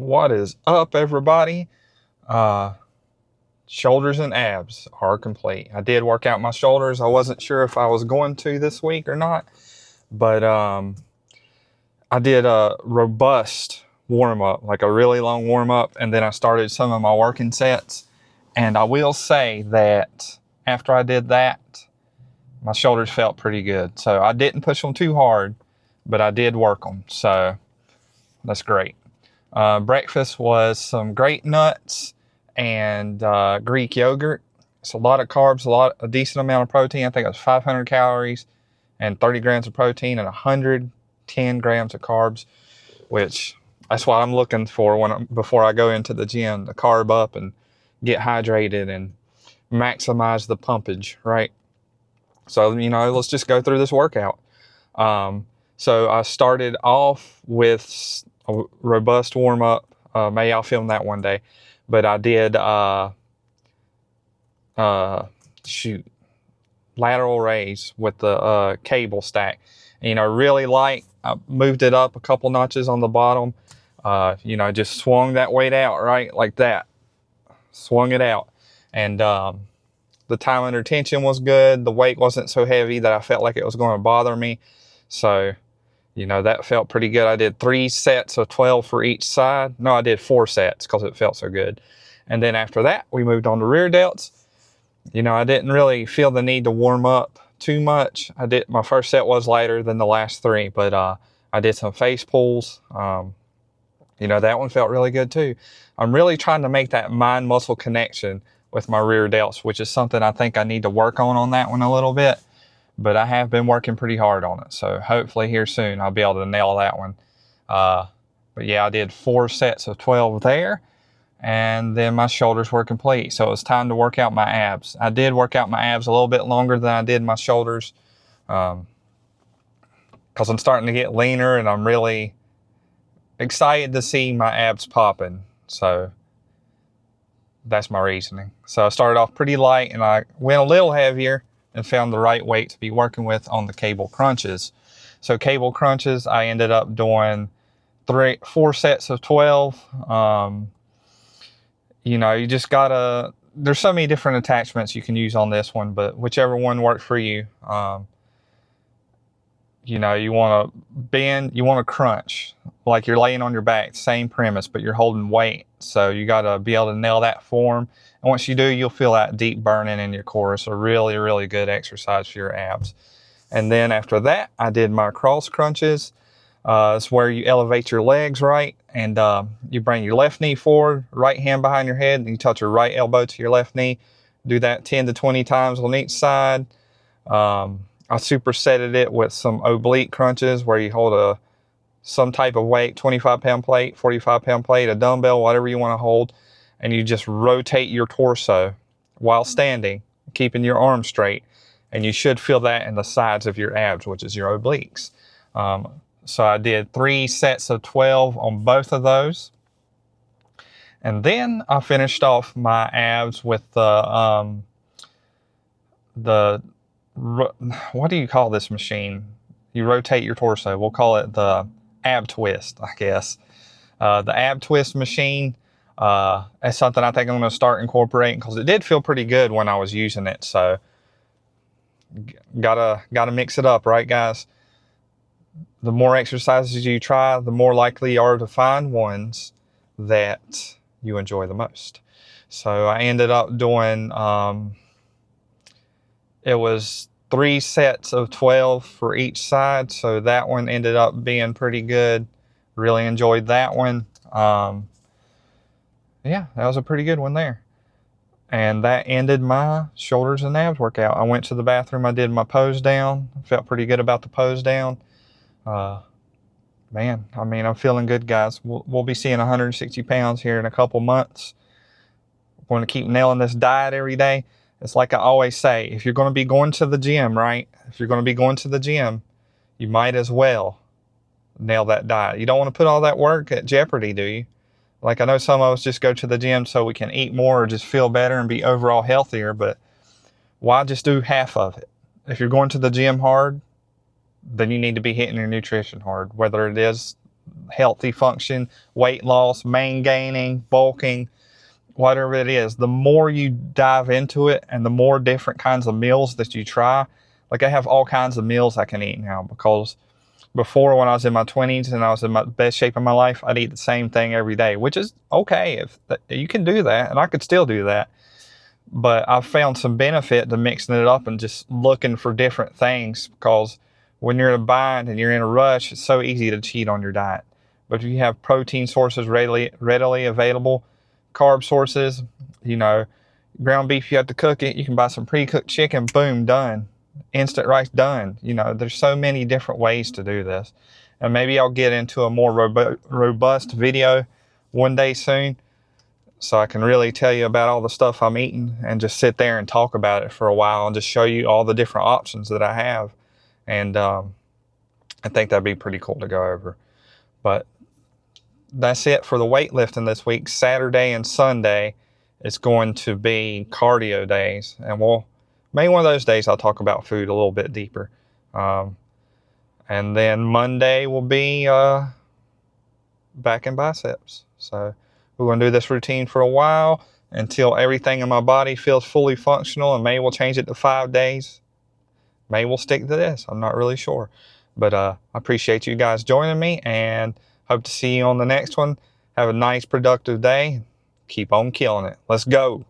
What is up, everybody? Uh, Shoulders and abs are complete. I did work out my shoulders. I wasn't sure if I was going to this week or not, but I did a robust warm up, like a really long warm up, and then I started some of my working sets. And I will say that after I did that, my shoulders felt pretty good. So I didn't push them too hard, but I did work them. So that's great. Breakfast was some grape nuts and Greek yogurt. It's a lot of carbs, a decent amount of protein. I think it was 500 calories and 30 grams of protein and 110 grams of carbs, which that's what I'm looking for before I go into the gym, to carb up and get hydrated and maximize the pumpage, right? So, let's just go through this workout. So I started off with a robust warm up. Maybe I'll film that one day, but I did lateral raise with the cable stack. Really light. I moved it up a couple notches on the bottom. Just swung that weight out, right, like that. Swung it out, and the time under tension was good. The weight wasn't so heavy that I felt like it was going to bother me. So, that felt pretty good. I did 3 sets of 12 for each side. No, I did 4 sets because it felt so good. And then after that, we moved on to rear delts. I didn't really feel the need to warm up too much. My first set was lighter than the last 3, but I did some face pulls. That one felt really good too. I'm really trying to make that mind muscle connection with my rear delts, which is something I think I need to work on that one a little bit. But I have been working pretty hard on it. So hopefully here soon I'll be able to nail that one. But yeah, I did 4 sets of 12 there. And then my shoulders were complete. So it was time to work out my abs. I did work out my abs a little bit longer than I did my shoulders. Because I'm starting to get leaner and I'm really excited to see my abs popping. So that's my reasoning. So I started off pretty light and I went a little heavier and found the right weight to be working with on the cable crunches. So cable crunches, I ended up doing 4 sets of 12. You just gotta, there's so many different attachments you can use on this one, but whichever one works for you. You want to bend, you want to crunch like you're laying on your back, same premise, but you're holding weight. So you got to be able to nail that form. And once you do, you'll feel that deep burning in your core. It's a really, really good exercise for your abs. And then after that, I did my cross crunches. It's where you elevate your legs, right? And you bring your left knee forward, right hand behind your head, and you touch your right elbow to your left knee. Do that 10 to 20 times on each side. I supersetted it with some oblique crunches where you hold some type of weight, 25-pound plate, 45-pound plate, a dumbbell, whatever you want to hold, and you just rotate your torso while standing, keeping your arms straight, and you should feel that in the sides of your abs, which is your obliques. So I did 3 sets of 12 on both of those. And then I finished off my abs with the what do you call this machine? You rotate your torso. We'll call it the ab twist, I guess. The ab twist machine, is something I think I'm going to start incorporating because it did feel pretty good when I was using it. So gotta mix it up, right, guys? The more exercises you try, the more likely you are to find ones that you enjoy the most. So I ended up doing, it was 3 sets of 12 for each side. So that one ended up being pretty good. Really enjoyed that one. Yeah, that was a pretty good one there. And that ended my shoulders and abs workout. I went to the bathroom. I did my pose down. Felt pretty good about the pose down. Man, I'm feeling good, guys. We'll be seeing 160 pounds here in a couple months. We're going to keep nailing this diet every day. It's like I always say, if you're going to be going to the gym, right? If you're going to be going to the gym, you might as well nail that diet. You don't want to put all that work at jeopardy, do you? Like I know some of us just go to the gym so we can eat more or just feel better and be overall healthier, but why just do half of it? If you're going to the gym hard, then you need to be hitting your nutrition hard, whether it is healthy function, weight loss, gaining, bulking, whatever it is. The more you dive into it and the more different kinds of meals that you try, like I have all kinds of meals I can eat now, because before, when I was in my 20s and I was in my best shape of my life, I'd eat the same thing every day, which is okay. If you can do that, and I could still do that. But I've found some benefit to mixing it up and just looking for different things, because when you're in a bind and you're in a rush, it's so easy to cheat on your diet. But if you have protein sources readily available, carb sources, ground beef, you have to cook it. You can buy some pre-cooked chicken, boom, done. Instant rice, done. There's so many different ways to do this. And maybe I'll get into a more robust video one day soon, so I can really tell you about all the stuff I'm eating and just sit there and talk about it for a while and just show you all the different options that I have. And I think that'd be pretty cool to go over. But that's it for the weightlifting this week. Saturday and Sunday is going to be cardio days. And maybe one of those days I'll talk about food a little bit deeper. And then Monday will be back and biceps. So we're going to do this routine for a while until everything in my body feels fully functional, and maybe we'll change it to 5 days. Maybe we'll stick to this. I'm not really sure. But I appreciate you guys joining me, and hope to see you on the next one. Have a nice, productive day. Keep on killing it. Let's go.